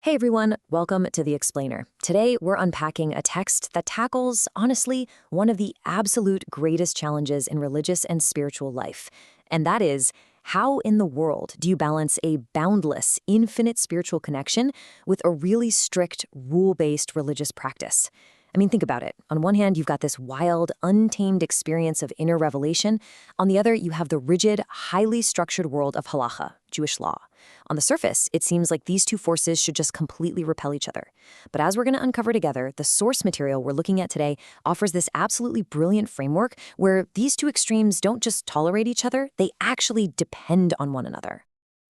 Hey everyone, welcome to The Explainer. Today we're unpacking a text that tackles, honestly, one of the absolute greatest challenges in religious and spiritual life. And that is, how in the world do you balance a boundless, infinite spiritual connection with a really strict, rule-based religious practice? I mean, think about it. On one hand, you've got this wild, untamed experience of inner revelation. On the other, you have the rigid, highly structured world of halakha, Jewish law. On the surface, it seems like these two forces should just completely repel each other. But as we're going to uncover together, the source material we're looking at today offers this absolutely brilliant framework where these two extremes don't just tolerate each other, they actually depend on one another.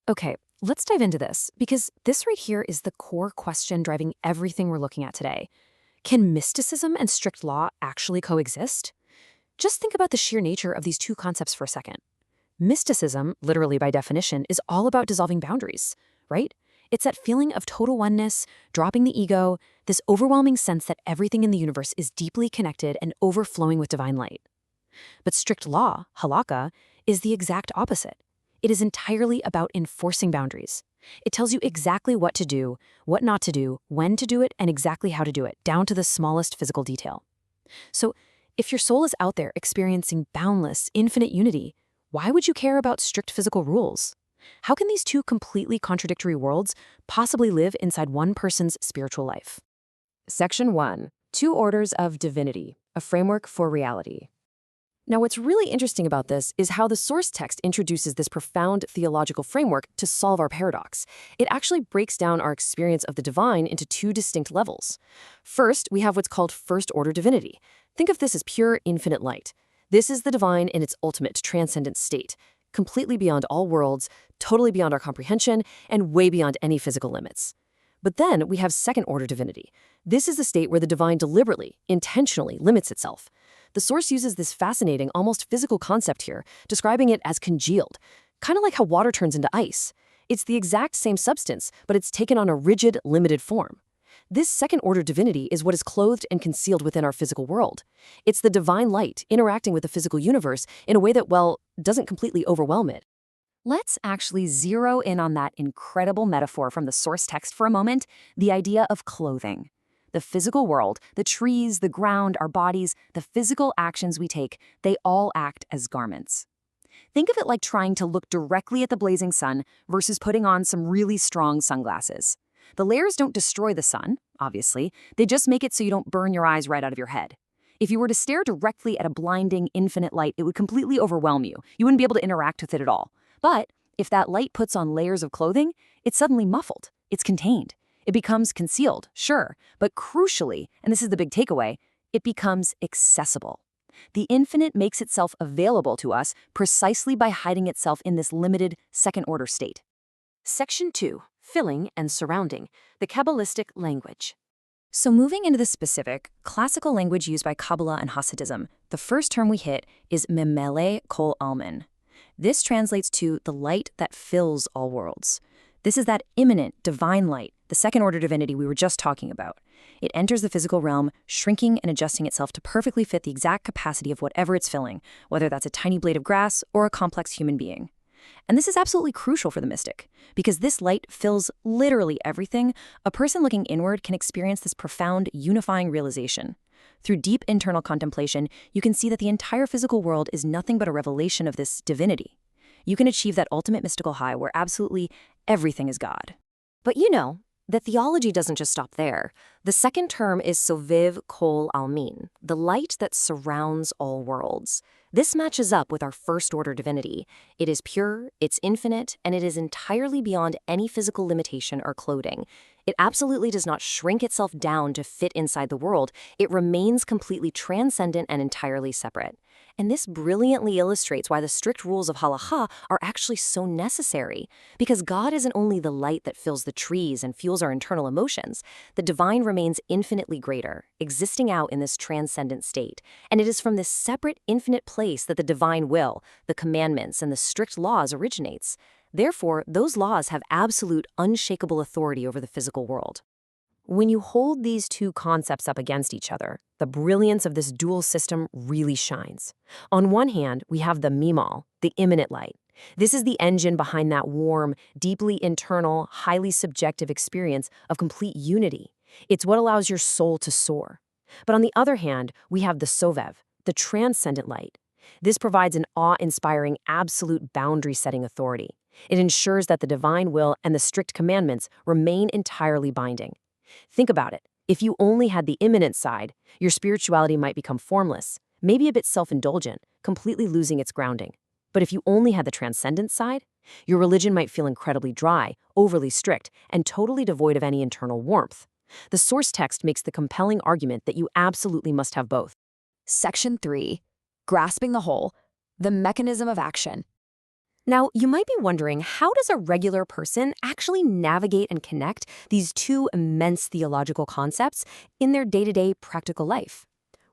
Okay, let's dive into this, because this right here is the core question driving everything we're looking at today. Can mysticism and strict law actually coexist? Just think about the sheer nature of these two concepts for a second. Mysticism, literally by definition, is all about dissolving boundaries, right? It's that feeling of total oneness, dropping the ego, this overwhelming sense that everything in the universe is deeply connected and overflowing with divine light. But strict law, halakha, is the exact opposite. It is entirely about enforcing boundaries. It tells you exactly what to do, what not to do, when to do it, and exactly how to do it, down to the smallest physical detail. So, if your soul is out there experiencing boundless, infinite unity, why would you care about strict physical rules? How can these two completely contradictory worlds possibly live inside one person's spiritual life? Section 1. Two Orders of Divinity, a Framework for Reality. Now, what's really interesting about this is how the source text introduces this profound theological framework to solve our paradox. It actually breaks down our experience of the divine into two distinct levels. First, we have what's called first-order divinity. Think of this as pure, infinite light. This is the divine in its ultimate, transcendent state, completely beyond all worlds, totally beyond our comprehension, and way beyond any physical limits. But then we have second-order divinity. This is the state where the divine deliberately, intentionally limits itself. The source uses this fascinating, almost physical concept here, describing it as congealed, kind of like how water turns into ice. It's the exact same substance, but it's taken on a rigid, limited form. This second-order divinity is what is clothed and concealed within our physical world. It's the divine light interacting with the physical universe in a way that, well, doesn't completely overwhelm it. Let's actually zero in on that incredible metaphor from the source text for a moment, the idea of clothing. The physical world, the trees, the ground, our bodies, the physical actions we take, they all act as garments. Think of it like trying to look directly at the blazing sun versus putting on some really strong sunglasses. The layers don't destroy the sun, obviously. They just make it so you don't burn your eyes right out of your head. If you were to stare directly at a blinding, infinite light, it would completely overwhelm you. You wouldn't be able to interact with it at all. But if that light puts on layers of clothing, it's suddenly muffled. It's contained. It becomes concealed, sure, but crucially, and this is the big takeaway, it becomes accessible. The infinite makes itself available to us precisely by hiding itself in this limited second-order state. Section 2. Filling and Surrounding, the Kabbalistic Language. So moving into the specific, classical language used by Kabbalah and Hasidism, the first term we hit is memele kol almin. This translates to the light that fills all worlds. This is that immanent, divine light, the second-order divinity we were just talking about. It enters the physical realm, shrinking and adjusting itself to perfectly fit the exact capacity of whatever it's filling, whether that's a tiny blade of grass or a complex human being. And this is absolutely crucial for the mystic, because this light fills literally everything. A person looking inward can experience this profound, unifying realization. Through deep internal contemplation, you can see that the entire physical world is nothing but a revelation of this divinity. You can achieve that ultimate mystical high where absolutely everything is God. But the theology doesn't just stop there. The second term is soviv kol almin, the light that surrounds all worlds. This matches up with our first-order divinity. It is pure, it's infinite, and it is entirely beyond any physical limitation or clothing. It absolutely does not shrink itself down to fit inside the world. It remains completely transcendent and entirely separate. And this brilliantly illustrates why the strict rules of halakha are actually so necessary. Because God isn't only the light that fills the trees and fuels our internal emotions. The divine remains infinitely greater, existing out in this transcendent state. And it is from this separate, infinite place that the divine will, the commandments, and the strict laws originates. Therefore, those laws have absolute, unshakable authority over the physical world. When you hold these two concepts up against each other, the brilliance of this dual system really shines. On one hand, we have the mimal, the immanent light. This is the engine behind that warm, deeply internal, highly subjective experience of complete unity. It's what allows your soul to soar. But on the other hand, we have the Sovev, the transcendent light. This provides an awe-inspiring, absolute boundary-setting authority. It ensures that the divine will and the strict commandments remain entirely binding. Think about it. If you only had the immanent side, your spirituality might become formless, maybe a bit self-indulgent, completely losing its grounding. But if you only had the transcendent side, your religion might feel incredibly dry, overly strict, and totally devoid of any internal warmth. The source text makes the compelling argument that you absolutely must have both. Section 3. Grasping the whole, the mechanism of action. Now, you might be wondering, how does a regular person actually navigate and connect these two immense theological concepts in their day-to-day practical life?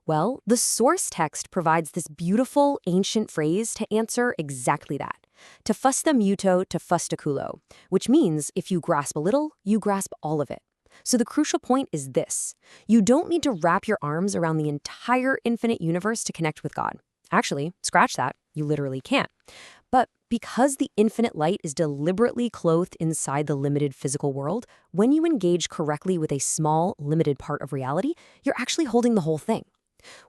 Well, the source text provides this beautiful ancient phrase to answer exactly that. To fusta muto to fustaculo, which means if you grasp a little, you grasp all of it. So the crucial point is this. You don't need to wrap your arms around the entire infinite universe to connect with God. Actually, scratch that, you literally can't. But because the infinite light is deliberately clothed inside the limited physical world, when you engage correctly with a small, limited part of reality, you're actually holding the whole thing.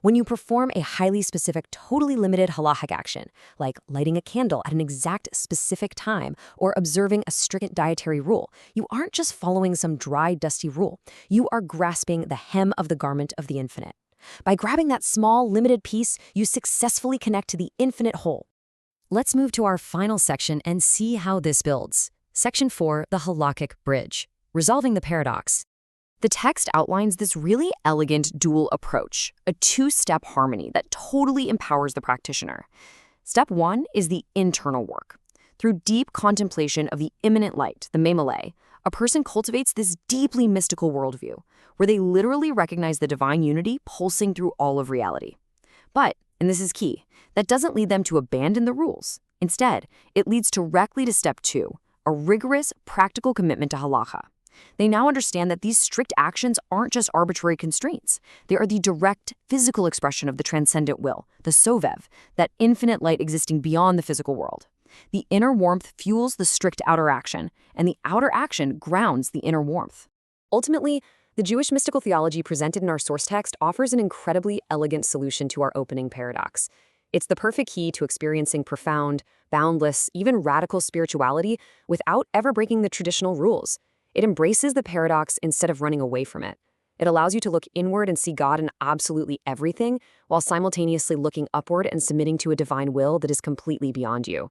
When you perform a highly specific, totally limited halakhic action, like lighting a candle at an exact specific time or observing a strict dietary rule, you aren't just following some dry, dusty rule. You are grasping the hem of the garment of the infinite. By grabbing that small, limited piece, you successfully connect to the infinite whole. Let's move to our final section and see how this builds. Section 4, the halakhic bridge, resolving the paradox. The text outlines this really elegant dual approach, a two-step harmony that totally empowers the practitioner. Step 1 is the internal work. Through deep contemplation of the immanent light, the Memale, a person cultivates this deeply mystical worldview, where they literally recognize the divine unity pulsing through all of reality. But, and this is key, that doesn't lead them to abandon the rules. Instead, it leads directly to step 2, a rigorous, practical commitment to halakha. They now understand that these strict actions aren't just arbitrary constraints. They are the direct physical expression of the transcendent will, the Sovev, that infinite light existing beyond the physical world. The inner warmth fuels the strict outer action, and the outer action grounds the inner warmth. Ultimately, the Jewish mystical theology presented in our source text offers an incredibly elegant solution to our opening paradox. It's the perfect key to experiencing profound, boundless, even radical spirituality without ever breaking the traditional rules. It embraces the paradox instead of running away from it. It allows you to look inward and see God in absolutely everything, while simultaneously looking upward and submitting to a divine will that is completely beyond you.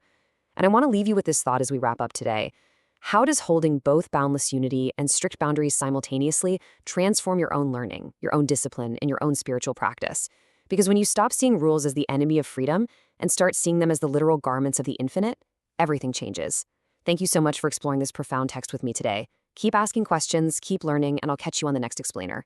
And I want to leave you with this thought as we wrap up today. How does holding both boundless unity and strict boundaries simultaneously transform your own learning, your own discipline, and your own spiritual practice? Because when you stop seeing rules as the enemy of freedom and start seeing them as the literal garments of the infinite, everything changes. Thank you so much for exploring this profound text with me today. Keep asking questions, keep learning, and I'll catch you on the next explainer.